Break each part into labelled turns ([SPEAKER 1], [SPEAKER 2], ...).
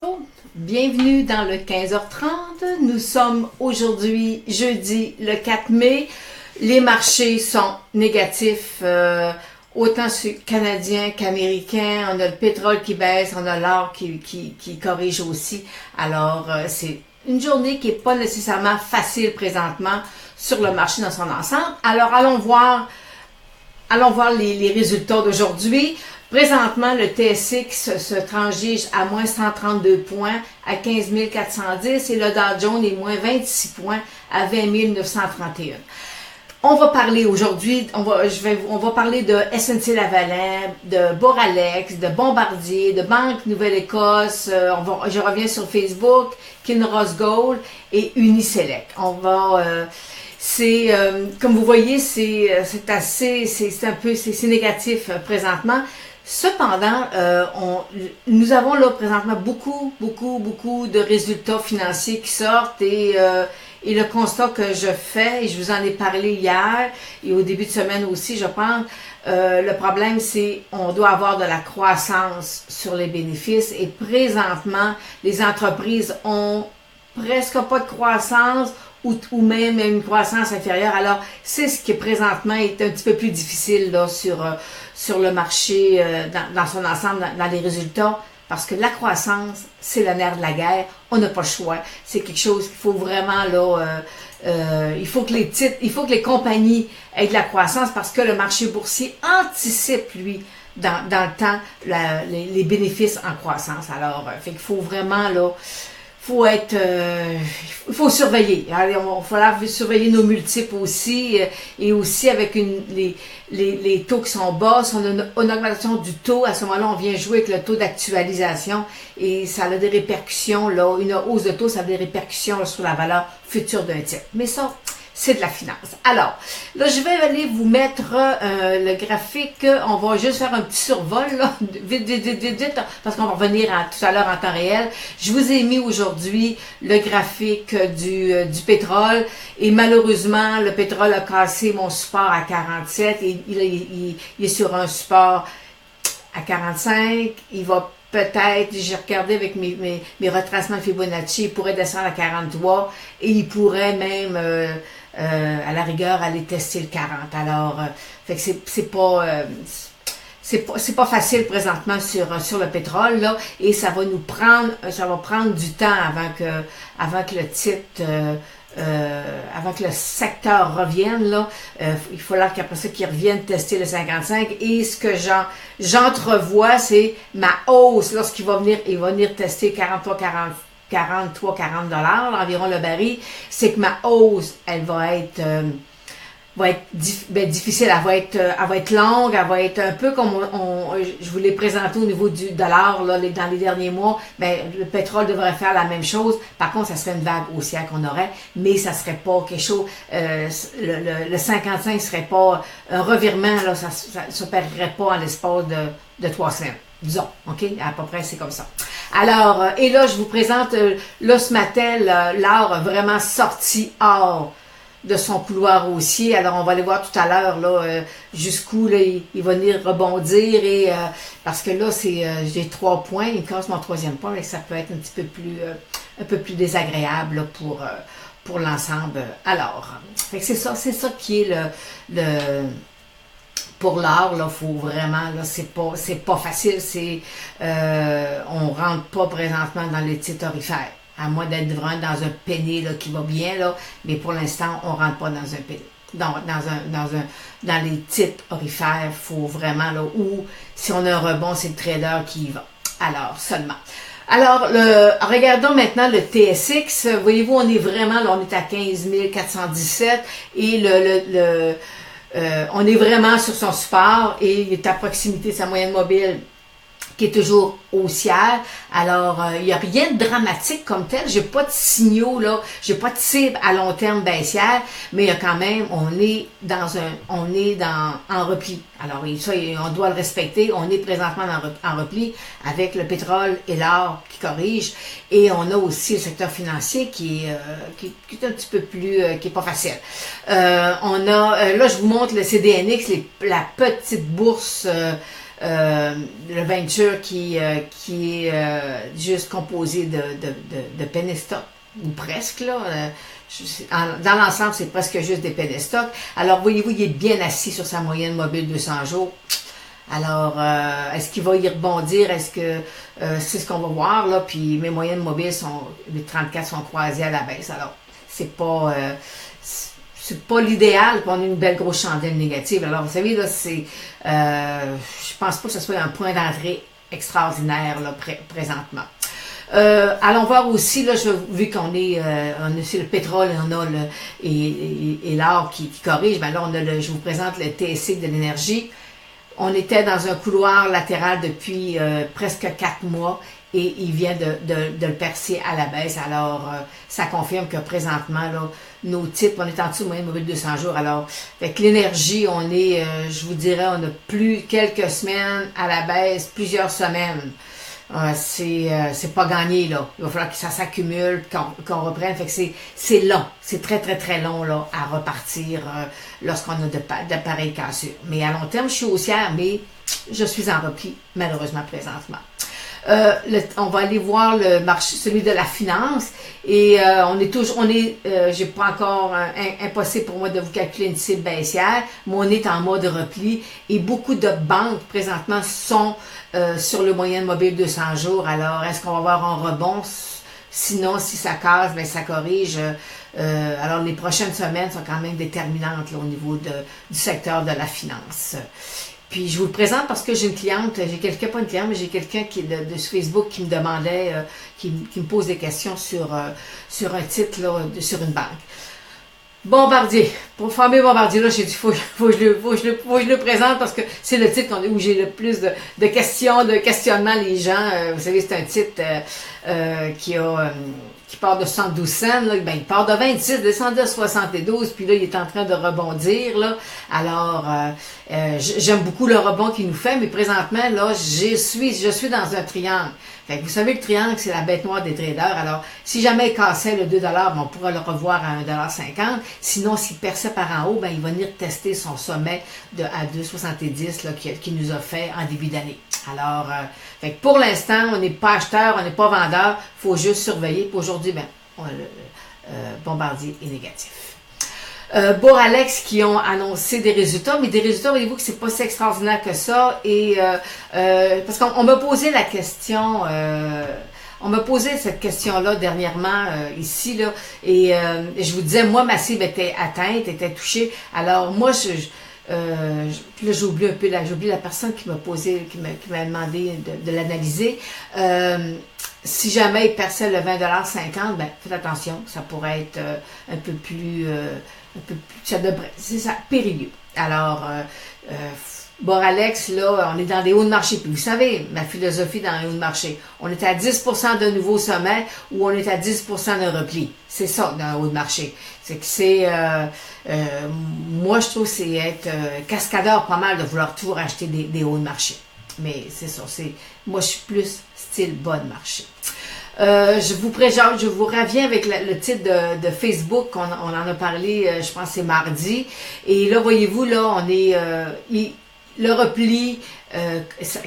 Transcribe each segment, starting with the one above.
[SPEAKER 1] Oh, bienvenue dans le 15h30. Nous sommes aujourd'hui jeudi le 4 mai. Les marchés sont négatifs, autant canadiens qu'américains. On a le pétrole qui baisse, on a l'or qui corrige aussi. Alors, c'est une journée qui n'est pas nécessairement facile présentement sur le marché dans son ensemble. Alors, allons voir les résultats d'aujourd'hui. Présentement, le TSX se transige à moins 132 points à 15 410 et le Dow Jones est moins 26 points à 20 931. On va parler aujourd'hui, on va parler de SNC Lavalin, de Boralex, de Bombardier, de Banque Nouvelle-Écosse, je reviens sur Facebook, Kinross Gold et Uniselect. Comme vous voyez, c'est négatif présentement. Cependant, nous avons là présentement beaucoup de résultats financiers qui sortent et le constat que je fais, et je vous en ai parlé hier et au début de semaine aussi, je pense, le problème c'est on doit avoir de la croissance sur les bénéfices et présentement, les entreprises ont presque pas de croissance ou même une croissance inférieure. Alors, c'est ce qui présentement est un petit peu plus difficile là, sur le marché dans son ensemble, dans les résultats, parce que la croissance, c'est le nerf de la guerre. On n'a pas le choix. C'est quelque chose qu'il faut vraiment là. Il faut que les compagnies aient de la croissance parce que le marché boursier anticipe, lui, dans le temps, les bénéfices en croissance. Alors, fait qu'il faut vraiment là. Il faut surveiller. Il va falloir surveiller nos multiples aussi, et aussi avec les taux qui sont bas. Si on a une augmentation du taux, à ce moment-là, on vient jouer avec le taux d'actualisation et ça a des répercussions, là, une hausse de taux, ça a des répercussions là, sur la valeur future d'un titre. Mais ça, c'est de la finance. Alors, là, je vais aller vous mettre le graphique. On va juste faire un petit survol, là, vite, parce qu'on va revenir tout à l'heure en temps réel. Je vous ai mis aujourd'hui le graphique du pétrole et malheureusement, le pétrole a cassé mon support à 47 et il est sur un support à 45. Il va peut-être, j'ai regardé avec mes retracements de Fibonacci, il pourrait descendre à 43 et il pourrait même à la rigueur aller tester le 40. Alors, fait que c'est pas facile présentement sur le pétrole là, et ça va prendre du temps avant que le titre avant que le secteur revienne là, il faut là qu'après ça qu'ils reviennent tester le 55 et ce que j'entrevois c'est ma hausse lorsqu'il va venir tester 40 dollars environ le baril, c'est que ma hausse elle va être difficile, elle va être longue, elle va être un peu comme je vous l'ai présenté au niveau du dollar là, dans les derniers mois. Le pétrole devrait faire la même chose. Par contre, ça serait une vague haussière qu'on aurait, mais ça serait pas quelque chose. Le 55 serait pas un revirement là, ça s'opérerait pas en l'espace de 3 semaines. Disons, ok, à peu près c'est comme ça. Alors, et là je vous présente là ce matin, l'or a vraiment sorti hors de son couloir haussier. Alors, on va aller voir tout à l'heure là jusqu'où là, il va venir rebondir et parce que là, j'ai 3 points, il casse mon 3e point et ça peut être un peu plus désagréable là, pour l'ensemble. Alors, fait que c'est ça qui est pour l'or, là, faut vraiment, là, c'est pas facile, on rentre pas présentement dans les titres orifères. À moins d'être vraiment dans un penny là, qui va bien, là, mais pour l'instant, on ne rentre pas dans un penny. Dans les titres orifères, il faut vraiment, là, ou si on a un rebond, c'est le trader qui y va. Alors, seulement. Alors, regardons maintenant le TSX. Voyez-vous, on est vraiment, là, on est à 15 417 et on est vraiment sur son support et il est à proximité de sa moyenne mobile qui est toujours haussière. Alors, il n'y a rien de dramatique comme tel. J'ai pas de signaux, là. J'ai pas de cible à long terme baissière, mais il y a quand même, on est en repli. Alors, ça, on doit le respecter. On est présentement en repli avec le pétrole et l'or qui corrigent. Et on a aussi le secteur financier qui est un petit peu plus, qui est pas facile. Là, je vous montre le CDNX, la petite bourse, le venture qui est juste composé de penny stock, ou presque, là. Dans l'ensemble, c'est presque juste des penny stock. Alors, voyez-vous, il est bien assis sur sa moyenne mobile 200 jours. Alors, est-ce qu'il va y rebondir? Est-ce que c'est ce qu'on va voir, là? Puis mes moyennes mobiles les 34 sont croisées à la baisse. Alors, c'est pas l'idéal, puis on a une belle grosse chandelle négative. Alors, vous savez, là, je pense pas que ce soit un point d'entrée extraordinaire, là, présentement. Allons voir aussi, là, vu qu'on est, sur le pétrole, on a et l'or qui corrige, ben là, je vous présente le TSC de l'énergie. On était dans un couloir latéral depuis presque 4 mois et il vient de le percer à la baisse. Alors, ça confirme que présentement, là, nos titres, on est en dessous de moyenne mobile 200 jours. Alors, avec l'énergie, on est, je vous dirais, on a plus quelques semaines à la baisse, plusieurs semaines. C'est pas gagné, là. Il va falloir que ça s'accumule, qu'on reprenne. Fait que c'est long. C'est très, très, très long, là, à repartir lorsqu'on a de pareilles cassures. Mais à long terme, je suis haussière, mais je suis en repli, malheureusement, présentement. On va aller voir le marché, celui de la finance, et j'ai pas encore impossible pour moi de vous calculer une cible baissière, mais on est en mode repli, et beaucoup de banques présentement sont sur le moyenne mobile 200 jours. Alors, est-ce qu'on va avoir un rebond? Sinon, si ça casse, ben ça corrige. Alors, les prochaines semaines sont quand même déterminantes là, au niveau du secteur de la finance. Puis je vous le présente parce que j'ai une cliente, pas une cliente, mais j'ai quelqu'un de Facebook qui me demandait, qui me pose des questions sur un titre, là, sur une banque. Bombardier. Pour former Bombardier, là, j'ai dit, faut que je le présente parce que c'est le titre où j'ai le plus de questions, de questionnements, les gens. Vous savez, c'est un titre qui part de 72 cents, là, ben, il part de 26, descend à 72, puis là, il est en train de rebondir, là. Alors, j'aime beaucoup le rebond qu'il nous fait, mais présentement, là, je suis dans un triangle. Fait que vous savez, le triangle, c'est la bête noire des traders. Alors, si jamais il cassait le 2 $, on pourra le revoir à 1,50 $. Sinon, s'il perçait par en haut, ben, il va venir tester son sommet à 2,70 là, qu'il nous a fait en début d'année. Alors, fait que pour l'instant, on n'est pas acheteur, on n'est pas vendeur. Il faut juste surveiller. Puis aujourd'hui, ben, Bombardier est négatif. Boralex qui ont annoncé des résultats, mais des résultats, voyez-vous que c'est pas si extraordinaire que ça. Et parce qu'on m'a posé la question, on m'a posé cette question-là dernièrement ici, là, et je vous disais, moi, ma cible était atteinte, était touchée. Alors, moi, puis là, j'ai oublié la personne qui m'a demandé de l'analyser. Si jamais il perçait le 20,50 $, ben, faites attention, ça pourrait être un peu plus c'est ça, périlleux. Alors, Boralex, là, on est dans des hauts de marché. Puis vous savez, ma philosophie dans les hauts de marché, on est à 10% de nouveaux sommets ou on est à 10% de repli. C'est ça, dans un haut de marché. C'est que moi, je trouve que c'est être cascadeur pas mal de vouloir toujours acheter des hauts de marché. Mais c'est ça, moi, je suis plus style bas de marché. Je vous reviens avec le titre de Facebook, on en a parlé, je pense c'est mardi, et là voyez-vous, là on est, le repli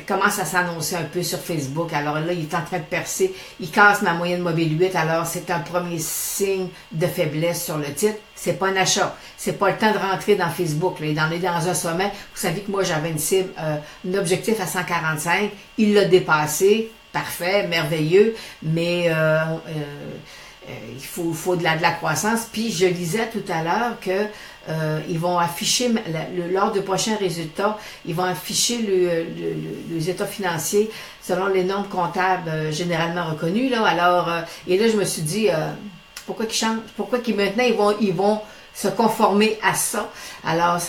[SPEAKER 1] commence à s'annoncer un peu sur Facebook. Alors là, il est en train de percer, il casse ma moyenne mobile 8, alors c'est un premier signe de faiblesse sur le titre. C'est pas un achat, c'est pas le temps de rentrer dans Facebook, là. On est dans un sommet, vous savez que moi j'avais une cible, un objectif à 145, il l'a dépassé. Parfait, merveilleux, mais il faut de la croissance. Puis je disais tout à l'heure que ils vont afficher, lors du prochain résultat, ils vont afficher les états financiers selon les normes comptables généralement reconnues. Là. Alors, et là, je me suis dit, pourquoi qu'ils changent? Pourquoi qu'ils maintenant, ils vont se conformer à ça. Alors,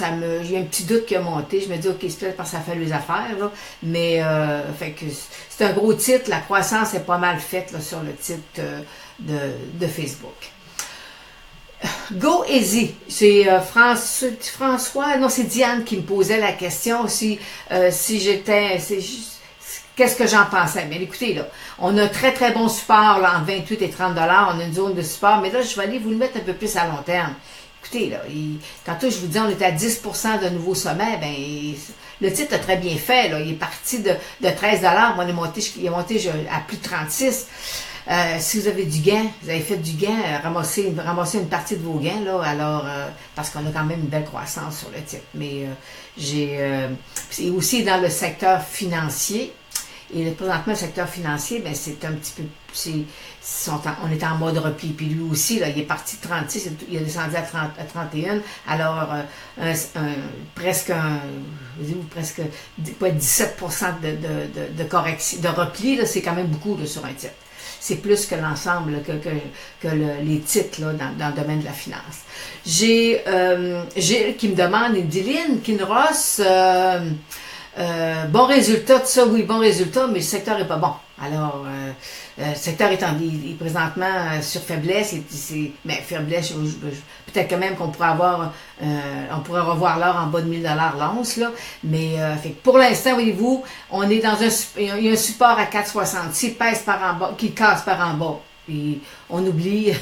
[SPEAKER 1] j'ai un petit doute qui a monté. Je me dis, OK, c'est peut-être parce que ça fait les affaires, là. Mais, fait que c'est un gros titre. La croissance est pas mal faite, là, sur le titre de Facebook. Go Easy. C'est François, non, c'est Diane qui me posait la question si j'étais, qu'est-ce que j'en pensais? Bien, écoutez, là, on a un très, très bon support, là, entre 28 et 30 $. On a une zone de support, mais là, je vais aller vous le mettre un peu plus à long terme. Écoutez, là, tantôt, je vous dis, on est à 10% de nouveaux sommets, ben, le titre a très bien fait, là. Il est parti de 13 $, il est monté à plus de 36. Si vous avez du gain, vous avez fait du gain, ramassez une partie de vos gains, là, alors, parce qu'on a quand même une belle croissance sur le titre. Mais c'est aussi dans le secteur financier. Et présentement, le secteur financier, ben, c'est un petit peu, on est en mode repli. Puis lui aussi, là, il est parti de 36, il est descendu à 31. Alors, presque 17% de correction, de repli, là, c'est quand même beaucoup là, sur un titre. C'est plus que l'ensemble que les titres là, dans le domaine de la finance. J'ai qui me demande, il me dit, Lynn, Kinross, bon résultat, tout ça, oui, bon résultat, mais le secteur est pas bon. Alors, le secteur est présentement sur faiblesse, mais faiblesse, peut-être quand même qu'on pourrait on pourrait revoir l'or en bas de 1000 $ l'once, là, mais fait que pour l'instant, voyez-vous, on est dans il y a un support à 4,60, s'il pèse par en bas, qu'il casse par en bas. Puis on oublie,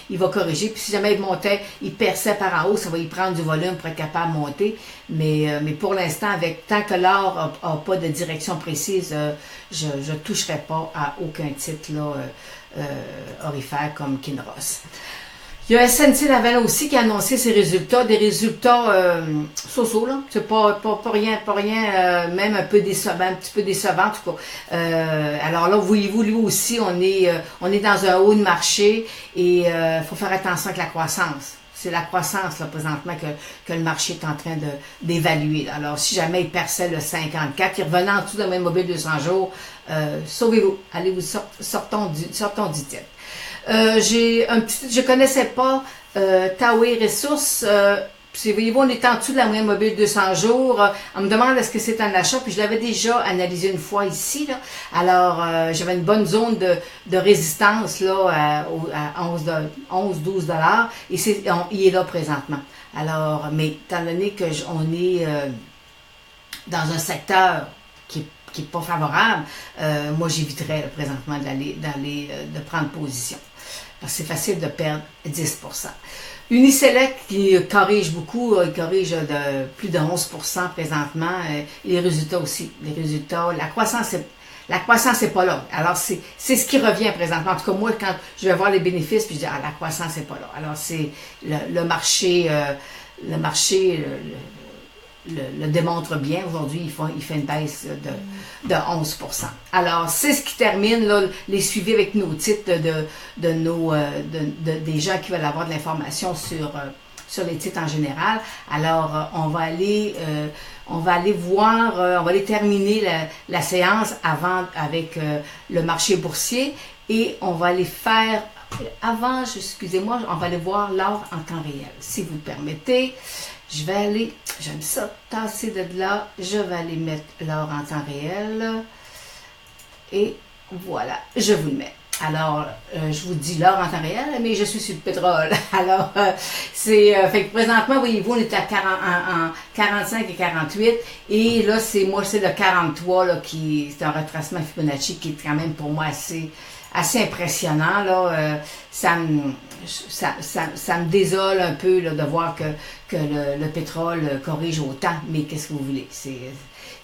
[SPEAKER 1] il va corriger. Puis si jamais il montait, il perçait par en haut, ça va y prendre du volume pour être capable de monter. Mais pour l'instant, tant que l'or n'a pas de direction précise, je ne toucherai pas à aucun titre là, orifère comme Kinross. Il y a SNC Lavalin aussi qui a annoncé ses résultats, des résultats so-so, là. C'est pas rien, même un peu décevant, un petit peu décevant en tout cas. Alors là, voyez-vous, lui aussi, on est dans un haut de marché et faut faire attention avec la croissance. C'est la croissance, là, présentement, que le marché est en train d'évaluer. Alors, si jamais il perçait le 54, il revenait en dessous d'un même mobile 200 jours, sauvez-vous. Allez, sortons du titre. Je connaissais pas Tower Resources. Voyez-vous, on est en dessous de la moyenne mobile 200 jours. On me demande est-ce que c'est un achat, puis je l'avais déjà analysé une fois ici, là. Alors, j'avais une bonne zone de résistance là, à 11-12 $, et il est là présentement. Alors, mais étant donné on est dans un secteur qui est pas favorable, moi j'éviterais présentement de prendre position. Parce que c'est facile de perdre 10%. Uniselect qui corrige beaucoup, il corrige de plus de 11% présentement. Et les résultats aussi. Les résultats, la croissance n'est pas là. Alors, c'est ce qui revient présentement. En tout cas, moi, quand je vais voir les bénéfices, puis je dis, la croissance n'est pas là. Alors, c'est le marché, le démontre bien. Aujourd'hui, il fait une baisse de 11%. Alors, c'est ce qui termine là, les suivis avec nos titres des gens qui veulent avoir de l'information sur les titres en général. Alors, on va aller voir, on va aller terminer la séance avec le marché boursier et on va aller faire, on va aller voir l'or en temps réel, si vous le permettez. J'aime ça, tasser de là, je vais aller mettre l'or en temps réel. Et voilà, je vous le mets. Alors, je vous dis l'or en temps réel, mais je suis sur le pétrole. Alors, fait que présentement, voyez-vous, on est à 45 et 48. Et là, c'est le 43, là, c'est un retracement Fibonacci qui est quand même pour moi assez impressionnant, là. Ça me désole un peu là, de voir que le pétrole corrige autant, mais qu'est-ce que vous voulez? Ça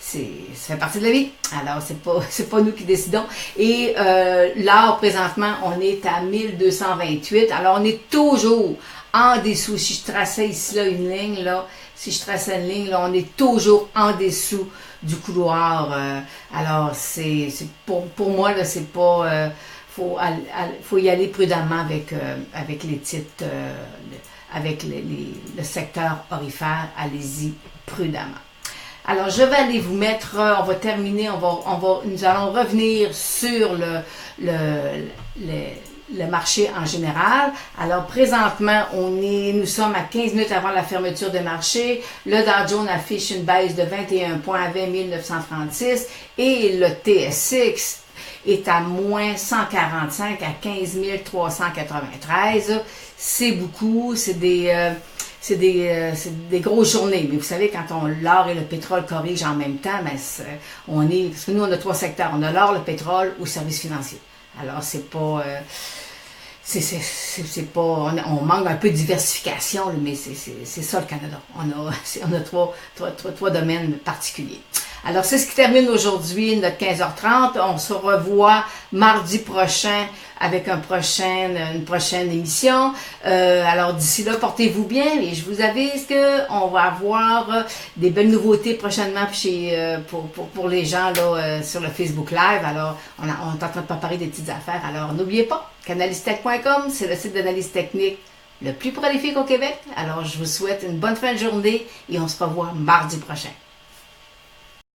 [SPEAKER 1] fait partie de la vie. Alors, c'est pas nous qui décidons. Et l'or, présentement, on est à 1228. Alors, on est toujours en dessous. Si je traçais ici là, une ligne, là, on est toujours en dessous du couloir. Alors, pour moi, là, c'est pas... faut y aller prudemment avec les titres, avec le secteur orifère. Allez-y prudemment. Alors, je vais aller vous mettre, on va terminer, nous allons revenir sur le marché en général. Alors, présentement, nous sommes à 15 minutes avant la fermeture de marché. Le Dow Jones affiche une baisse de 21 points à 20 936 et le TSX est à moins 145 à 15 393. C'est beaucoup, c'est des grosses journées. Mais vous savez, quand l'or et le pétrole corrigent en même temps, parce que nous, on a trois secteurs. On a l'or, le pétrole ou le service financier. Alors, c'est pas c'est pas, on manque un peu de diversification, mais c'est ça le Canada. On a trois domaines particuliers. Alors, c'est ce qui termine aujourd'hui notre 15h30. On se revoit mardi prochain avec une prochaine émission. Alors, d'ici là, portez-vous bien et je vous avise qu'on va avoir des belles nouveautés prochainement pour les gens là, sur le Facebook Live. Alors, on est en train de préparer des petites affaires. Alors, n'oubliez pas, canalistech.com, c'est le site d'analyse technique le plus prolifique au Québec. Alors, je vous souhaite une bonne fin de journée et on se revoit mardi prochain.